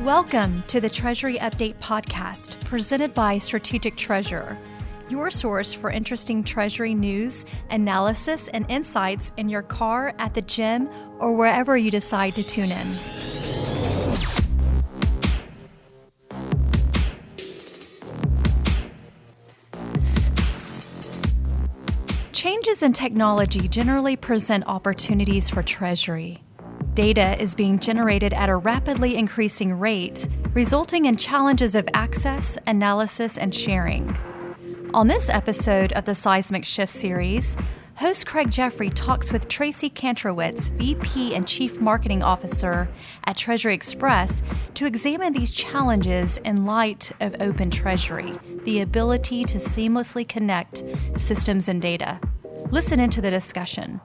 Welcome to the Treasury Update podcast presented by Strategic Treasurer, your source for interesting Treasury news, analysis, and insights in your car, at the gym, or wherever you decide to tune in. Changes in technology generally present opportunities for Treasury. Data is being generated at a rapidly increasing rate, resulting in challenges of access, analysis, and sharing. On this episode of the Seismic Shifts series, host Craig Jeffery talks with Tracy Kantrowitz, VP and Chief Marketing Officer at TreasuryXpress, to examine these challenges in light of Open Treasury, the ability to seamlessly connect systems and data. Listen into the discussion.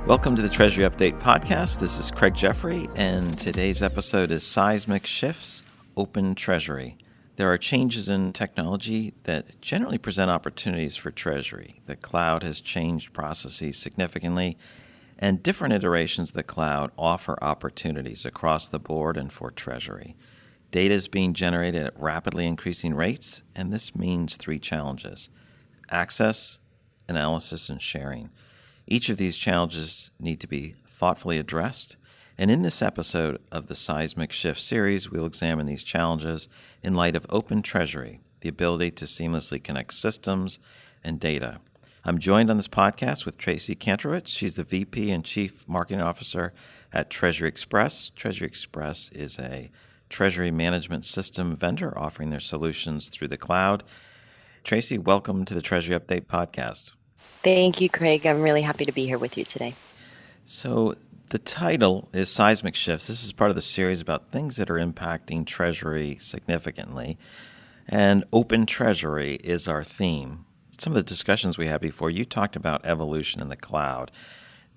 Welcome to the Treasury Update podcast. This is Craig Jeffery, and today's episode is Seismic Shifts, Open Treasury. There are changes in technology that generally present opportunities for Treasury. The cloud has changed processes significantly, and different iterations of the cloud offer opportunities across the board and for Treasury. Data is being generated at rapidly increasing rates, and this means three challenges: access, analysis, and sharing. Each of these challenges need to be thoughtfully addressed, and in this episode of the Seismic Shift series, we'll examine these challenges in light of Open Treasury, the ability to seamlessly connect systems and data. I'm joined on this podcast with Tracy Kantrowitz. She's the VP and Chief Marketing Officer at TreasuryXpress. TreasuryXpress is a treasury management system vendor offering their solutions through the cloud. Tracy, welcome to the Treasury Update podcast. Thank you, Craig. I'm really happy to be here with you today. So the title is Seismic Shifts. This is part of the series about things that are impacting Treasury significantly. And Open Treasury is our theme. Some of the discussions we had before, you talked about evolution in the cloud.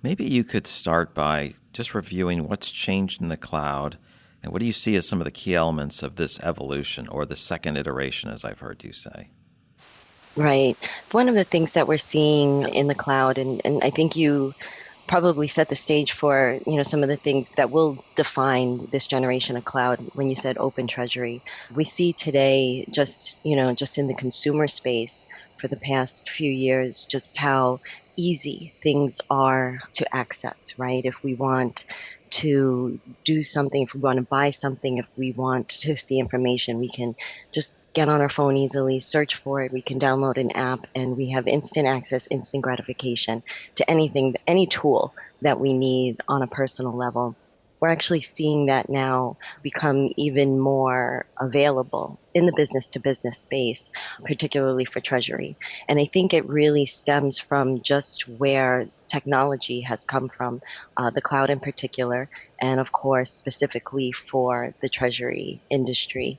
Maybe you could start by just reviewing what's changed in the cloud and what do you see as some of the key elements of this evolution, or the second iteration, as I've heard you say. Right. One of the things that we're seeing in the cloud, and I think you probably set the stage for, some of the things that will define this generation of cloud when you said Open Treasury. We see today just in the consumer space for the past few years, just how easy things are to access, right? If we want to do something, if we want to buy something, if we want to see information, we can just get on our phone easily, search for it, we can download an app, and we have instant access, instant gratification to anything, any tool that we need on a personal level. We're actually seeing that now become even more available in the business-to-business space, particularly for Treasury. And I think it really stems from just where technology has come from, the cloud in particular, and of course, specifically for the Treasury industry.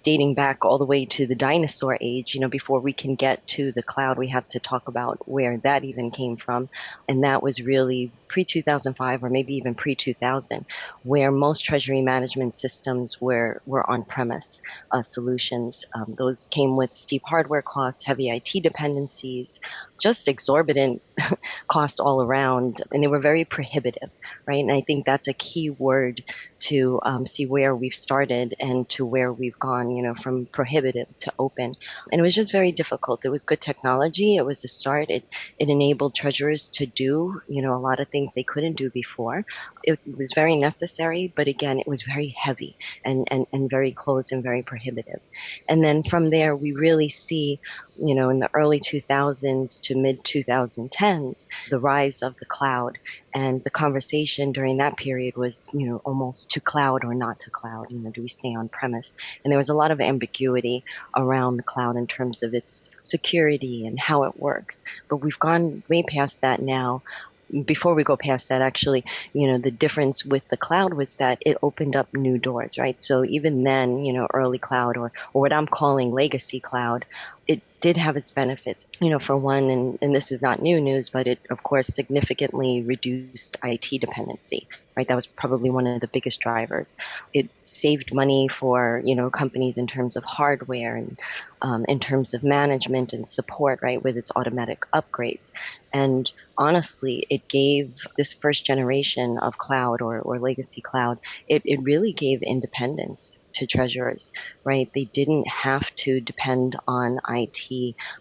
Dating back all the way to the dinosaur age, before we can get to the cloud, we have to talk about where that even came from. And that was really pre-2005 or maybe even pre-2000, where most treasury management systems were on-premise solutions. Those came with steep hardware costs, heavy IT dependencies, just exorbitant costs all around, and they were very prohibitive, right? And I think that's a key word to see where we've started and to where we've gone, from prohibitive to open. And it was just very difficult. It was good technology. It was a start. It enabled treasurers to do, a lot of things they couldn't do before. It was very necessary, but again, it was very heavy and very closed and very prohibitive. And then from there, we really see, in the early 2000s to mid 2010s, the rise of the cloud. And the conversation during that period was, almost to cloud or not to cloud. Do we stay on premise? And there was a lot of ambiguity around the cloud in terms of its security and how it works. But we've gone way past that now. Before we go past that, actually, the difference with the cloud was that it opened up new doors, right? So even then, early cloud or what I'm calling legacy cloud, it did have its benefits. For one, and this is not new news, but it, of course, significantly reduced IT dependency. right? That was probably one of the biggest drivers. It saved money for, companies in terms of hardware and in terms of management and support, right, with its automatic upgrades. And honestly, it gave this first generation of cloud or legacy cloud, it really gave independence to treasurers, right? They didn't have to depend on IT.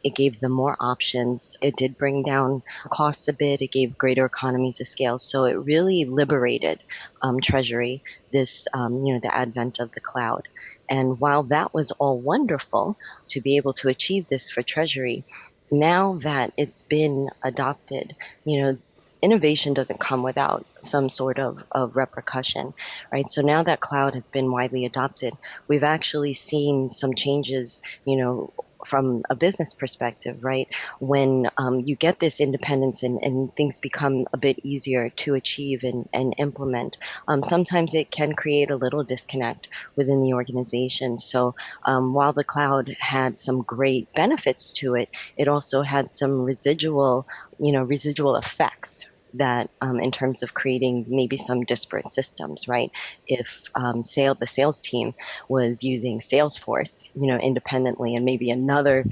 It gave them more options. It did bring down costs a bit. It gave greater economies of scale. So it really liberated Treasury, the advent of the cloud. And while that was all wonderful to be able to achieve this for Treasury, now that it's been adopted, innovation doesn't come without some sort of repercussion, right? So now that cloud has been widely adopted, we've actually seen some changes, from a business perspective, right? When you get this independence and things become a bit easier to achieve and implement, sometimes it can create a little disconnect within the organization. So while the cloud had some great benefits to it, it also had some residual effects that in terms of creating maybe some disparate systems, right? If the sales team was using Salesforce, independently, and maybe another,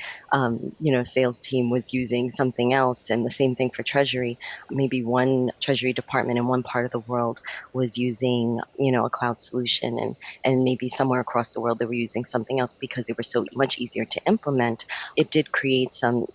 sales team was using something else, and the same thing for Treasury. Maybe one Treasury department in one part of the world was using, a cloud solution, and maybe somewhere across the world they were using something else because they were so much easier to implement. It did create some,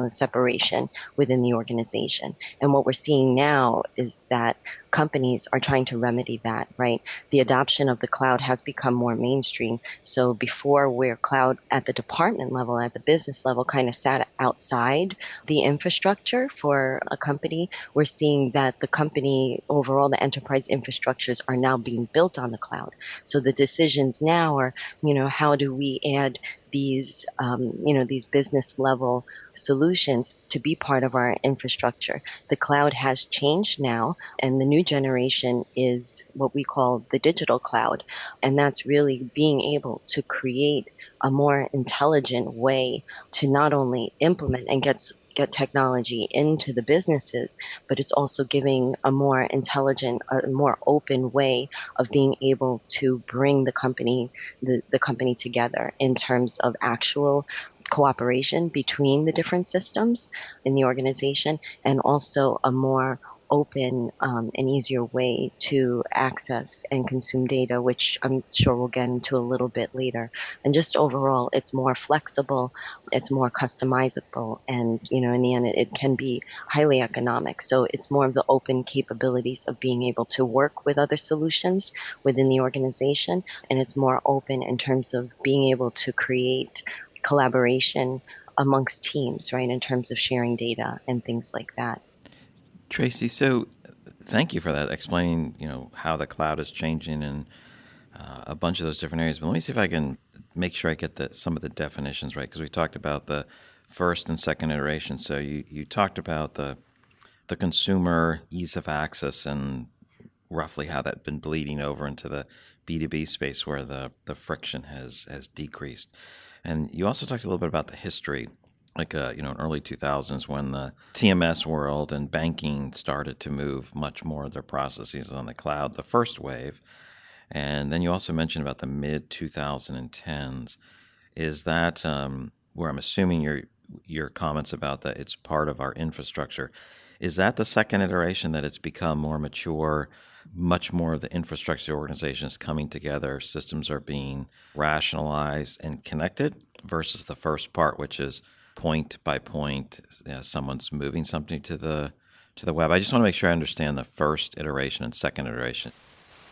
separation within the organization. And what we're seeing now is that companies are trying to remedy that, right? The adoption of the cloud has become more mainstream. So before, where cloud at the department level, at the business level, kind of sat outside the infrastructure for a company, we're seeing that the company overall, the enterprise infrastructures are now being built on the cloud. So the decisions now are, how do we add these business level solutions to be part of our infrastructure. The cloud has changed now, and the new generation is what we call the digital cloud. And that's really being able to create a more intelligent way to not only implement and get technology into the businesses, but it's also giving a more intelligent, a more open way of being able to bring the company together in terms of actual cooperation between the different systems in the organization, and also a more open and easier way to access and consume data, which I'm sure we'll get into a little bit later. And just overall, it's more flexible, it's more customizable, and in the end, it can be highly economic. So it's more of the open capabilities of being able to work with other solutions within the organization, and it's more open in terms of being able to create collaboration amongst teams, right, in terms of sharing data and things like that. Tracy, so thank you for that, explaining how the cloud is changing in a bunch of those different areas. But let me see if I can make sure I get some of the definitions right, because we talked about the first and second iteration. So you talked about the consumer ease of access and roughly how that's been bleeding over into the B2B space where the friction has decreased. And you also talked a little bit about the history, like in early 2000s when the TMS world and banking started to move much more of their processes on the cloud, the first wave. And then you also mentioned about the mid 2010s. Is that where I'm assuming your comments about that it's part of our infrastructure? Is that the second iteration, that it's become more mature, much more of the infrastructure organizations coming together, systems are being rationalized and connected, versus the first part, which is point by point, someone's moving something to the web? I just want to make sure I understand the first iteration and second iteration.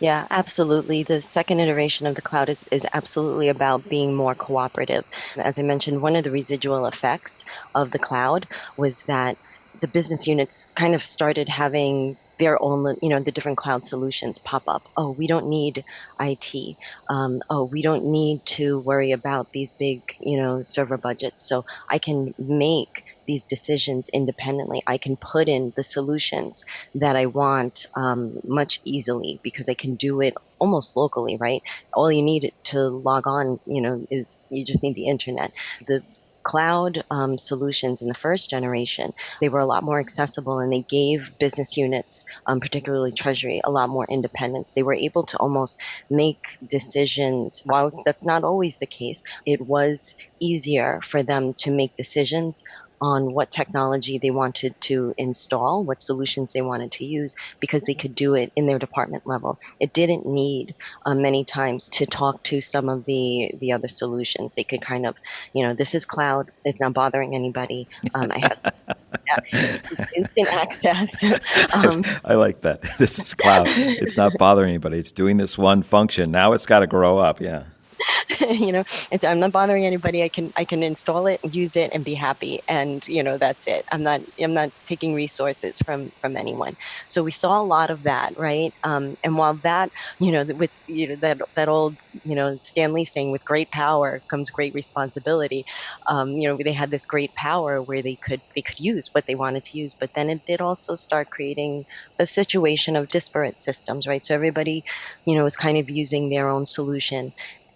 Yeah, absolutely. The second iteration of the cloud is absolutely about being more cooperative. As I mentioned, one of the residual effects of the cloud was that the business units kind of started having their own, the different cloud solutions pop up. Oh, we don't need IT. Oh, we don't need to worry about these big, server budgets. So I can make these decisions independently. I can put in the solutions that I want much easily because I can do it almost locally, right? All you need to log on, is you just need the internet. The cloud solutions in the first generation, they were a lot more accessible, and they gave business units, particularly Treasury, a lot more independence. They were able to almost make decisions. While that's not always the case, it was easier for them to make decisions on what technology they wanted to install, what solutions they wanted to use, because they could do it in their department level. It didn't need many times to talk to some of the other solutions. They could kind of, this is cloud. It's not bothering anybody. I have this is instant access. I like that. This is cloud. It's not bothering anybody. It's doing this one function. Now it's got to grow up. Yeah. I'm not bothering anybody. I can install it, use it, and be happy. And that's it. I'm not taking resources from anyone. So we saw a lot of that, right? And while that, with that old Stan Lee saying, with great power comes great responsibility. They had this great power where they could use what they wanted to use, but then it did also start creating a situation of disparate systems, right? So everybody, was kind of using their own solution.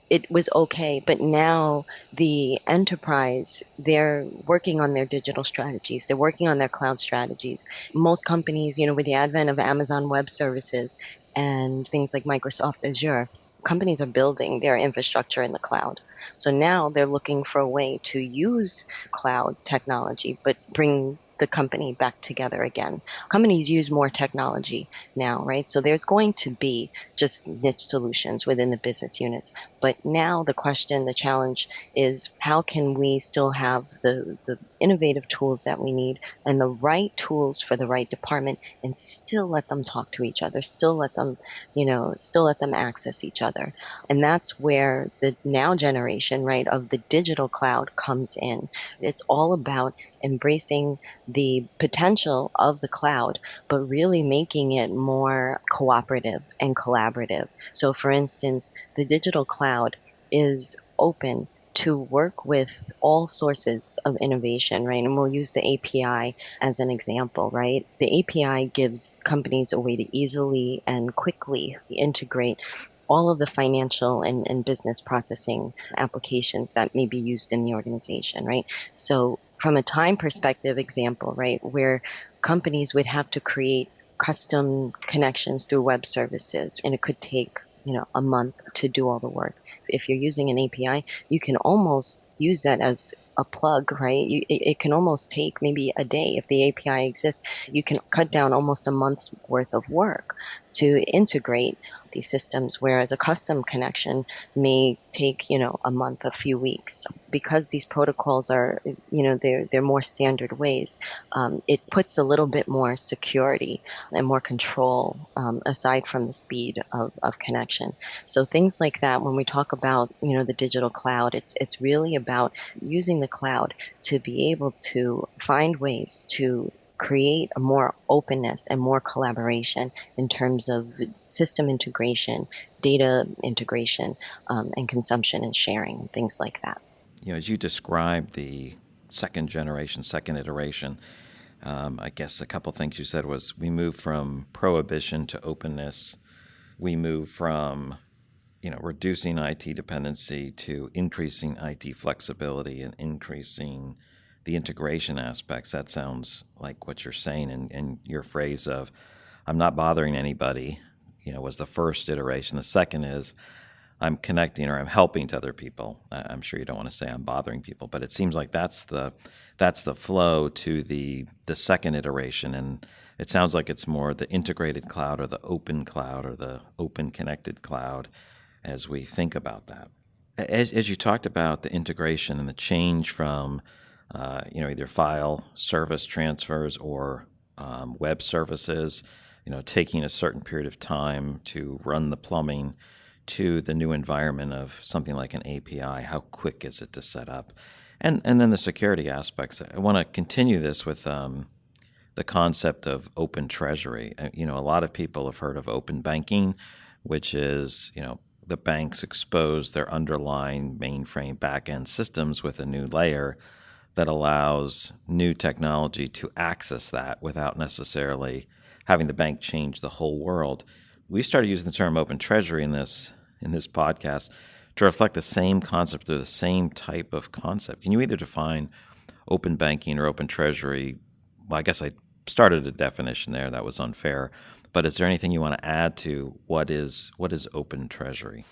It was okay, but now the enterprise, they're working on their digital strategies. They're working on their cloud strategies. Most companies, with the advent of Amazon Web Services and things like Microsoft Azure, companies are building their infrastructure in the cloud. So now they're looking for a way to use cloud technology, but bring the company back together again. Companies use more technology now, right? So there's going to be just niche solutions within the business units. But now the challenge is, how can we still have the innovative tools that we need and the right tools for the right department, and still let them talk to each other, still let them access each other. And that's where the now generation, right, of the digital cloud comes in. It's all about embracing the potential of the cloud, but really making it more cooperative and collaborative. So for instance, the digital cloud is open to work with all sources of innovation, right? And we'll use the API as an example, right? The API gives companies a way to easily and quickly integrate all of the financial and business processing applications that may be used in the organization, right? So from a time perspective example, right, where companies would have to create custom connections through web services, and it could take, a month to do all the work. If you're using an API, you can almost use that as a plug, right? It can almost take maybe a day. If the API exists, you can cut down almost a month's worth of work to integrate these systems, whereas a custom connection may take, a month, a few weeks. Because these protocols are, they're more standard ways, it puts a little bit more security and more control, aside from the speed of connection. So things like that, when we talk about, the digital cloud, it's really about using the cloud to be able to find ways to create a more openness and more collaboration in terms of system integration, data integration, and consumption and sharing, and things like that. As you described the second generation, second iteration, I guess a couple things you said was, we moved from prohibition to openness. We moved from reducing IT dependency to increasing IT flexibility and increasing the integration aspects. That sounds like what you're saying, and your phrase of, I'm not bothering anybody, was the first iteration. The second is, I'm connecting, or I'm helping to other people. I'm sure you don't want to say I'm bothering people, but it seems like that's the flow to the second iteration. And it sounds like it's more the integrated cloud, or the open cloud, or the open connected cloud, as we think about that. As you talked about the integration and the change from either file service transfers or web services, taking a certain period of time to run the plumbing, to the new environment of something like an API. How quick is it to set up? And then the security aspects. I want to continue this with the concept of Open Treasury. A lot of people have heard of open banking, which is, the banks expose their underlying mainframe back-end systems with a new layer that allows new technology to access that without necessarily having the bank change the whole world. We started using the term Open Treasury in this podcast to reflect the same concept or the same type of concept? Can you either define open banking or open treasury? Well, I guess I started a definition there. That was unfair. But is there anything you want to add to what is open treasury?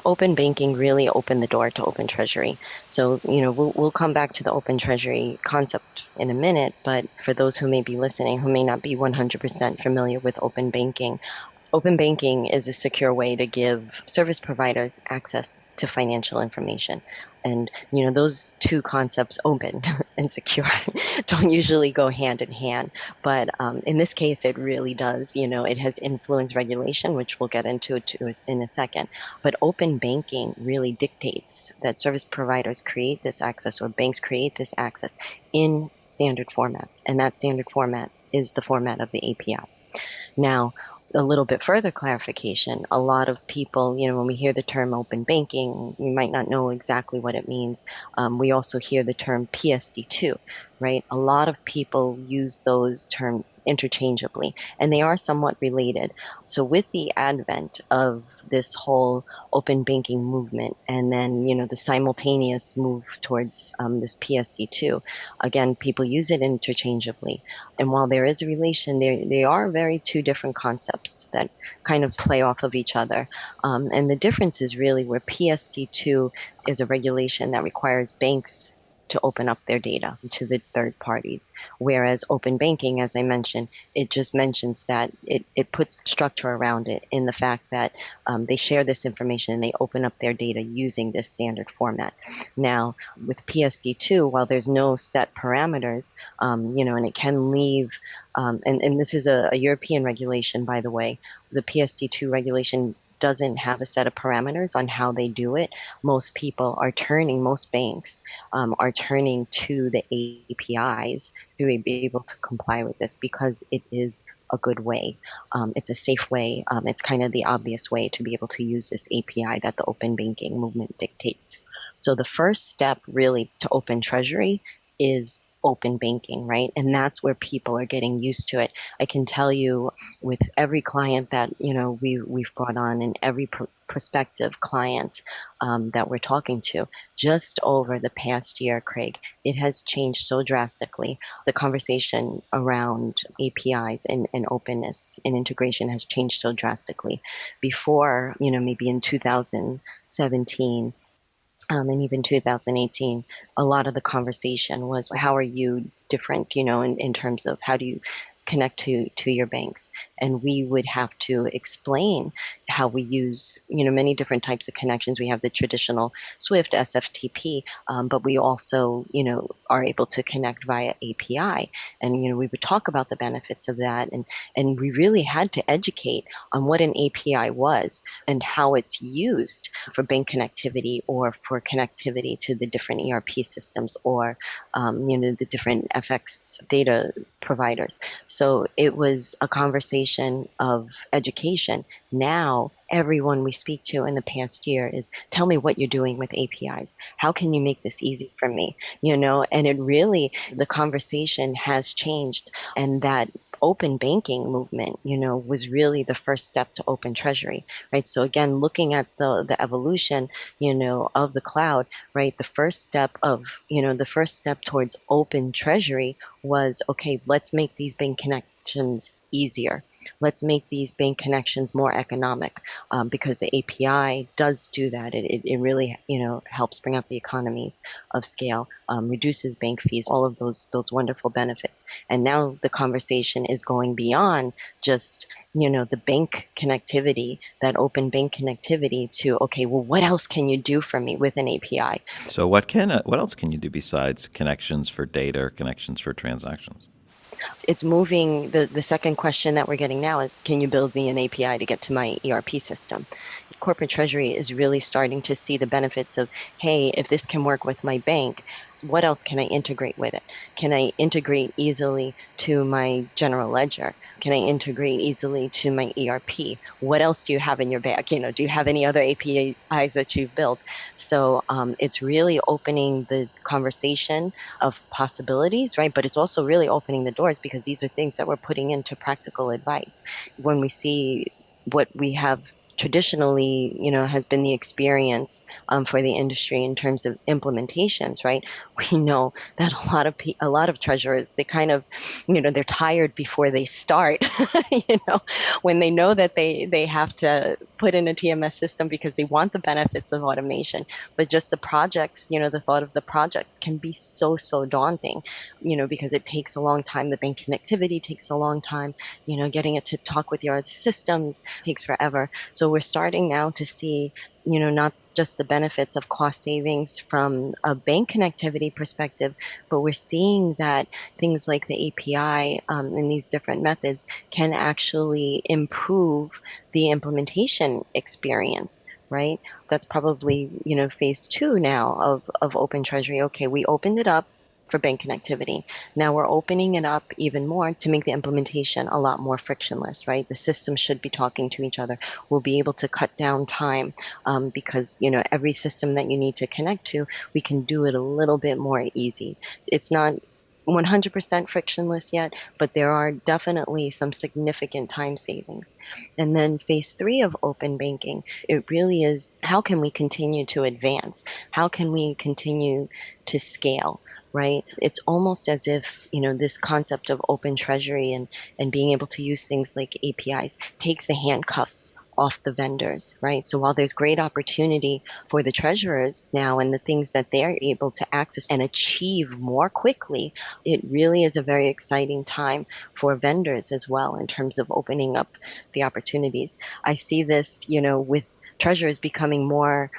Open banking really opened the door to Open Treasury. So, we'll come back to the Open Treasury concept in a minute, but for those who may be listening who may not be 100% familiar with open banking is a secure way to give service providers access to financial information. And, those two concepts, open and secure, don't usually go hand in hand. But in this case, it really does. It has influenced regulation, which we'll get into in a second. But open banking really dictates that service providers create this access or banks create this access in standard formats. And that standard format is the format of the API. Now, a little bit further clarification, a lot of people, when we hear the term open banking, we might not know exactly what it means. We also hear the term PSD2, right? A lot of people use those terms interchangeably, and they are somewhat related. So with the advent of this whole open banking movement, and then, the simultaneous move towards this PSD2, again, people use it interchangeably. And while there is a relation, they are very two different concepts that kind of play off of each other. And the difference is really where PSD2 is a regulation that requires banks to open up their data to the third parties. Whereas open banking, as I mentioned, it just mentions that it puts structure around it in the fact that they share this information and they open up their data using this standard format. Now, with PSD2, while there's no set parameters, and it can leave, and this is a European regulation, by the way, the PSD2 regulation doesn't have a set of parameters on how they do it. Most banks are turning to the APIs to be able to comply with this because it is a good way. It's a safe way. It's kind of the obvious way to be able to use this API that the open banking movement dictates. So the first step really to Open Treasury is open banking, right? And that's where people are getting used to it. I can tell you with every client that, we've brought on and every prospective client that we're talking to, just over the past year, Craig, it has changed so drastically. The conversation around APIs and openness and integration has changed so drastically. Before, maybe in 2017, and even 2018, a lot of the conversation was, how are you different, in terms of how do you connect to your banks? And we would have to explain how we use, many different types of connections. We have the traditional SWIFT, SFTP, but we also, are able to connect via API. And, we would talk about the benefits of that. And we really had to educate on what an API was and how it's used for bank connectivity or for connectivity to the different ERP systems or, the different FX data providers. So it was a conversation of education. Now, everyone we speak to in the past year is, tell me what you're doing with APIs. How can you make this easy for me? And it really, the conversation has changed, and that open banking movement, was really the first step to Open Treasury, right? So again, looking at the evolution, of the cloud, right? The first step towards Open Treasury was, okay, let's make these bank connections easier. Let's make these bank connections more economic, because the API does do that. It really, helps bring up the economies of scale, reduces bank fees, all of those wonderful benefits. And now the conversation is going beyond just, the bank connectivity, that open bank connectivity to, okay, well, what else can you do for me with an API? So what else can you do besides connections for data or connections for transactions? It's moving. The second question that we're getting now is, can you build me an API to get to my ERP system? Corporate Treasury is really starting to see the benefits of, hey, if this can work with my bank, what else can I integrate with it? Can I integrate easily to my general ledger? Can I integrate easily to my ERP? What else do you have in your bag? Do you have any other APIs that you've built? So it's really opening the conversation of possibilities, right? But it's also really opening the doors, because these are things that we're putting into practical advice. When we see what we have traditionally, has been the experience for the industry in terms of implementations, right? We know that a lot of treasurers, they kind of, they're tired before they start, when they know that they have to put in a TMS system because they want the benefits of automation, but just the projects, the thought of the projects can be so daunting, because it takes a long time. The bank connectivity takes a long time, getting it to talk with your other systems takes forever. So we're starting now to see, not just the benefits of cost savings from a bank connectivity perspective, but we're seeing that things like the API and these different methods can actually improve the implementation experience, right? That's probably, phase two now of Open Treasury. Okay, we opened it up for bank connectivity. Now we're opening it up even more to make the implementation a lot more frictionless, right? The systems should be talking to each other. We'll be able to cut down time because, every system that you need to connect to, we can do it a little bit more easy. It's not 100% frictionless yet, but there are definitely some significant time savings. And then phase three of open banking, it really is, how can we continue to advance? How can we continue to scale? Right? It's almost as if, this concept of open treasury and being able to use things like APIs takes the handcuffs off the vendors, right? So while there's great opportunity for the treasurers now and the things that they're able to access and achieve more quickly, it really is a very exciting time for vendors as well in terms of opening up the opportunities. I see this, with treasurers becoming more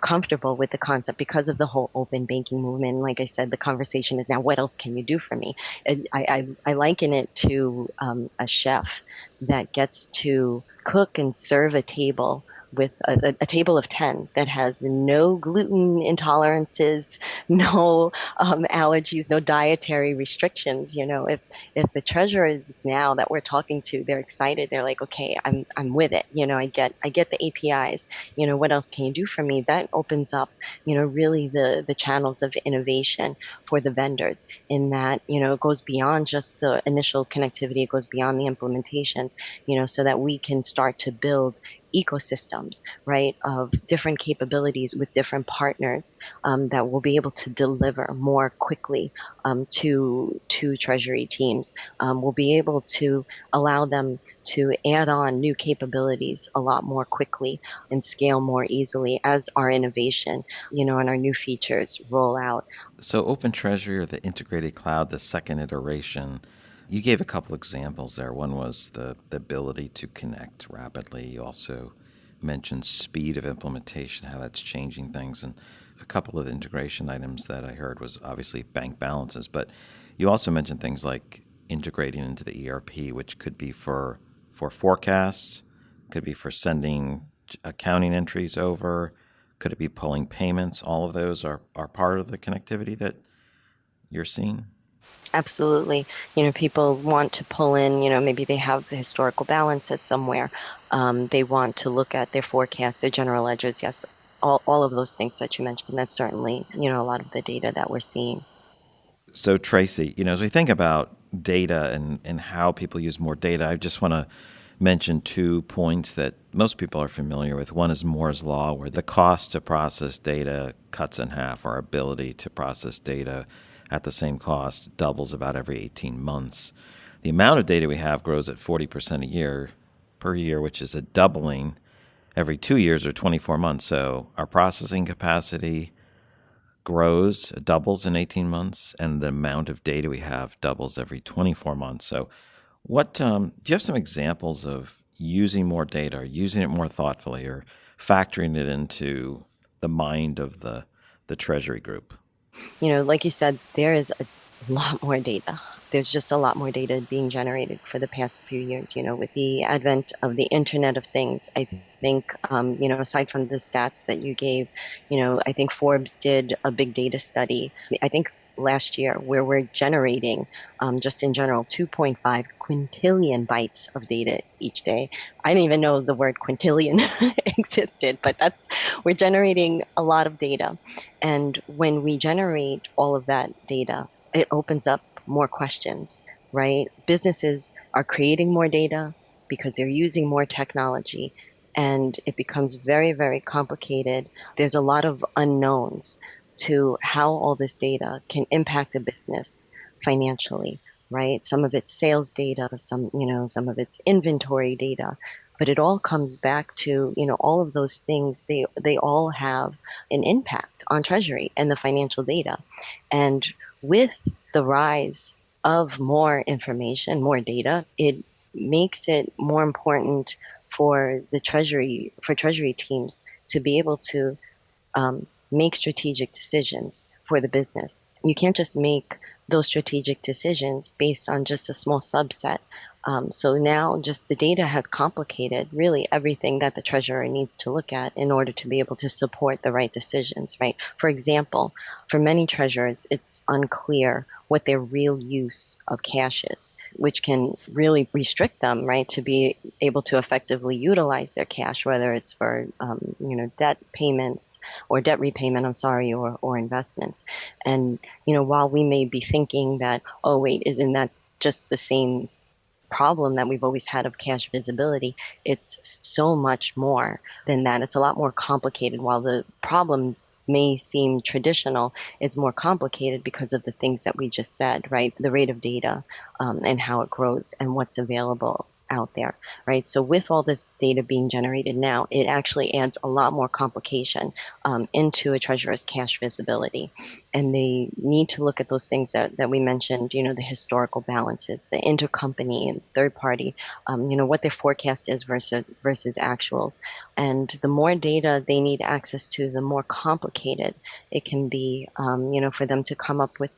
comfortable with the concept because of the whole open banking movement. Like I said, the conversation is now, what else can you do for me? And I liken it to a chef that gets to cook and serve a table with a table of 10 that has no gluten intolerances, no allergies, no dietary restrictions. If the treasurers now that we're talking to, they're excited, they're like, okay, I'm with it. I get the APIs. What else can you do for me? That opens up, really the channels of innovation for the vendors in that, it goes beyond just the initial connectivity. It goes beyond the implementations, so that we can start to build ecosystems, right, of different capabilities with different partners that will be able to deliver more quickly to Treasury teams. We'll be able to allow them to add on new capabilities a lot more quickly and scale more easily as our innovation, and our new features roll out. So Open Treasury, or the integrated cloud, the second iteration, you gave a couple examples there. One was the ability to connect rapidly. You also mentioned speed of implementation, how that's changing things. And a couple of integration items that I heard was obviously bank balances. But you also mentioned things like integrating into the ERP, which could be for forecasts, could be for sending accounting entries over, could it be pulling payments? All of those are part of the connectivity that you're seeing? Absolutely. People want to pull in, maybe they have the historical balances somewhere. They want to look at their forecasts, their general ledgers. Yes, all of those things that you mentioned. That's certainly, a lot of the data that we're seeing. So Tracy, as we think about data and how people use more data, I just want to mention 2 points that most people are familiar with. One is Moore's Law, where the cost to process data cuts in half. Our ability to process data at the same cost doubles about every 18 months. The amount of data we have grows at 40% per year, which is a doubling every 2 years or 24 months. So our processing capacity grows, doubles in 18 months, and the amount of data we have doubles every 24 months. So what do you have some examples of using more data, or using it more thoughtfully, or factoring it into the mind of the Treasury group? Like you said, there is a lot more data. There's just a lot more data being generated for the past few years, with the advent of the Internet of Things. I think, aside from the stats that you gave, I think Forbes did a big data study, I think last year, where we're generating, just in general, 2.5 quintillion bytes of data each day. I didn't even know the word quintillion existed, but we're generating a lot of data. And when we generate all of that data, it opens up more questions, right? Businesses are creating more data because they're using more technology. and it becomes very, very complicated. There's a lot of unknowns to how all this data can impact a business financially, right? Some of it's sales data, some of it's inventory data, but it all comes back to, all of those things, they all have an impact on Treasury and the financial data. And with the rise of more information, more data, it makes it more important for Treasury teams to be able to make strategic decisions for the business. You can't just make those strategic decisions based on just a small subset. So now just the data has complicated really everything that the treasurer needs to look at in order to be able to support the right decisions, right? For example, for many treasurers, it's unclear what their real use of cash is, which can really restrict them, right, to be able to effectively utilize their cash, whether it's for, debt payments or debt repayment, or investments. And, while we may be thinking that, oh, wait, isn't that just the same problem that we've always had of cash visibility? It's so much more than that. It's a lot more complicated. While the problem may seem traditional, it's more complicated because of the things that we just said, right? The rate of data and how it grows and what's available out there, right? So with all this data being generated now, it actually adds a lot more complication into a treasurer's cash visibility. And they need to look at those things that we mentioned, the historical balances, the intercompany and third party, what their forecast is versus actuals. And the more data they need access to, the more complicated it can be, for them to come up with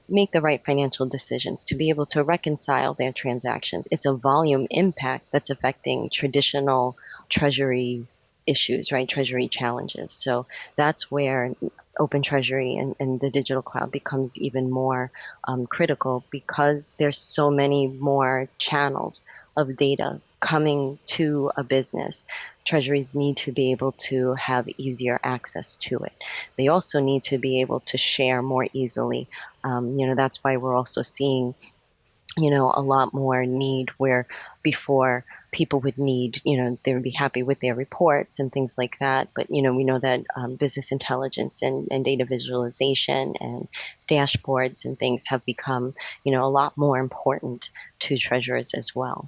make the right financial decisions, to be able to reconcile their transactions. It's a volume impact that's affecting traditional treasury issues, right? Treasury challenges. So that's where Open Treasury and the digital cloud becomes even more critical, because there's so many more channels of data coming to a business. Treasuries need to be able to have easier access to it. They also need to be able to share more easily. That's why we're also seeing a lot more need, where before people would need, they would be happy with their reports and things like that. But, we know that business intelligence and data visualization and dashboards and things have become, a lot more important to treasurers as well.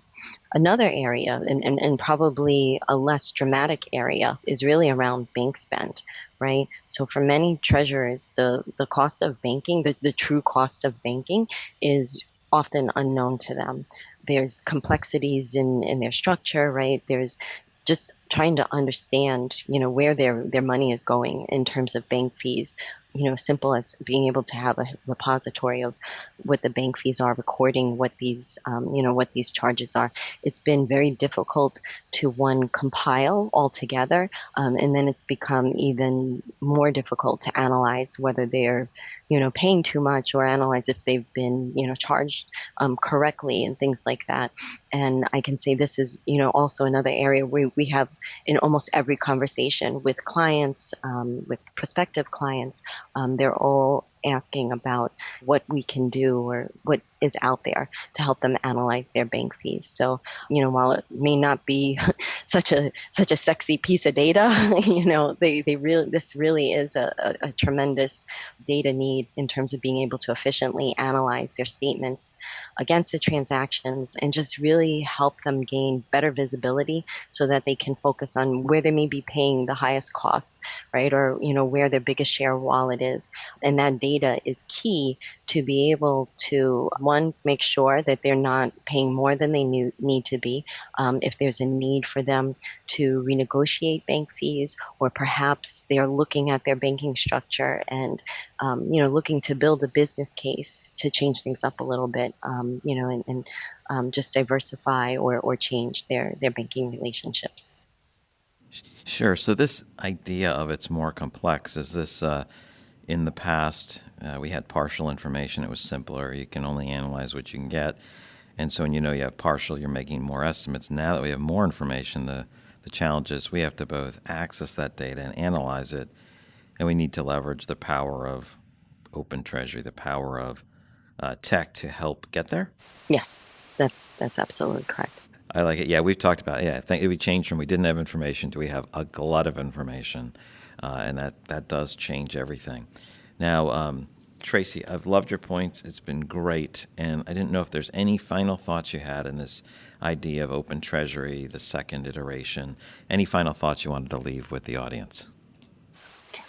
Another area, and probably a less dramatic area, is really around bank spend, right? So for many treasurers, the cost of banking, the true cost of banking, is often unknown to them. There's complexities in their structure, right? There's just trying to understand, where their money is going in terms of bank fees. Simple as being able to have a repository of what the bank fees are, recording what these charges are. It's been very difficult to compile all together, and then it's become even more difficult to analyze whether they're paying too much, or analyze if they've been charged correctly and things like that. And I can say this is also another area where we have, in almost every conversation with clients, with prospective clients, they're all asking about what we can do or what is out there to help them analyze their bank fees. So, while it may not be such a sexy piece of data, this really is a tremendous data need in terms of being able to efficiently analyze their statements against the transactions and just really help them gain better visibility so that they can focus on where they may be paying the highest costs, right? Or, where their biggest share of wallet is. And that data is key to be able to, one, make sure that they're not paying more than they need to be. If there's a need for them to renegotiate bank fees, or perhaps they're looking at their banking structure and, looking to build a business case to change things up a little bit, and just diversify or change their banking relationships. Sure. So this idea of it's more complex, is this in the past, we had partial information. It was simpler. You can only analyze what you can get. And so when you have partial, you're making more estimates. Now that we have more information, the challenge is we have to both access that data and analyze it. And we need to leverage the power of Open Treasury, the power of tech to help get there. Yes, that's absolutely correct. I like it. Yeah, we've talked about it. Yeah, I think we changed from we didn't have information to we have a glut of information, and that does change everything. Now, Tracy, I've loved your points. It's been great, and I didn't know if there's any final thoughts you had in this idea of Open Treasury, the second iteration. Any final thoughts you wanted to leave with the audience?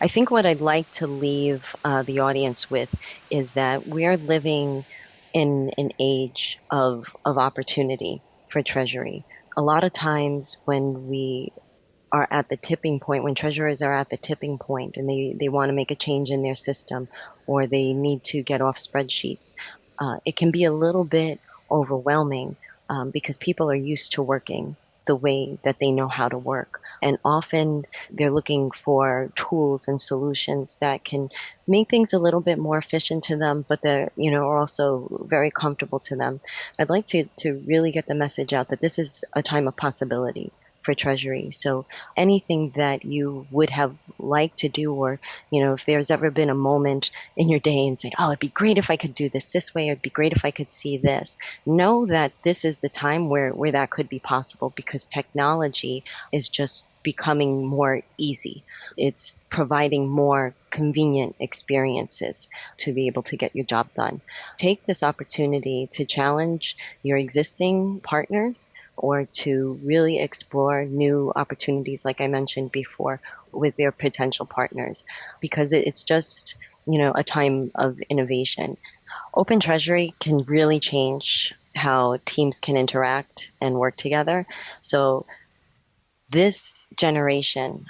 I think what I'd like to leave the audience with is that we're living in an age of opportunity for Treasury. A lot of times when we are at the tipping point, when treasurers are at the tipping point and they want to make a change in their system or they need to get off spreadsheets, it can be a little bit overwhelming because people are used to working the way that they know how to work. And often they're looking for tools and solutions that can make things a little bit more efficient to them, but they're, are also very comfortable to them. I'd like to really get the message out that this is a time of possibility for Treasury. So anything that you would have liked to do, or, if there's ever been a moment in your day and say, oh, it'd be great if I could do this way, it'd be great if I could see this, know that this is the time where that could be possible because technology is just becoming more easy. It's providing more convenient experiences to be able to get your job done. Take this opportunity to challenge your existing partners or to really explore new opportunities, like I mentioned before, with their potential partners, because it's just, a time of innovation. Open Treasury can really change how teams can interact and work together. So this generation,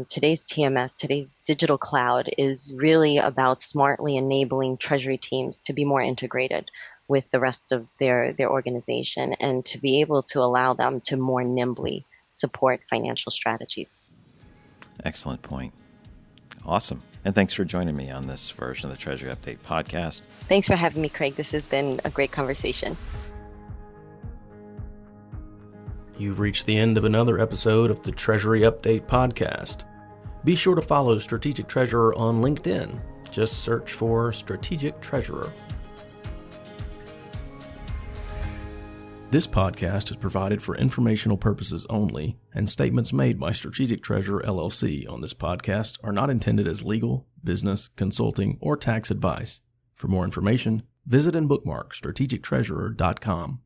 today's TMS, today's digital cloud is really about smartly enabling Treasury teams to be more integrated with the rest of their organization and to be able to allow them to more nimbly support financial strategies. Excellent point. Awesome. And thanks for joining me on this version of the Treasury Update podcast. Thanks for having me, Craig. This has been a great conversation. You've reached the end of another episode of the Treasury Update podcast. Be sure to follow Strategic Treasurer on LinkedIn. Just search for Strategic Treasurer. This podcast is provided for informational purposes only, and statements made by Strategic Treasurer LLC on this podcast are not intended as legal, business, consulting, or tax advice. For more information, visit and bookmark strategictreasurer.com.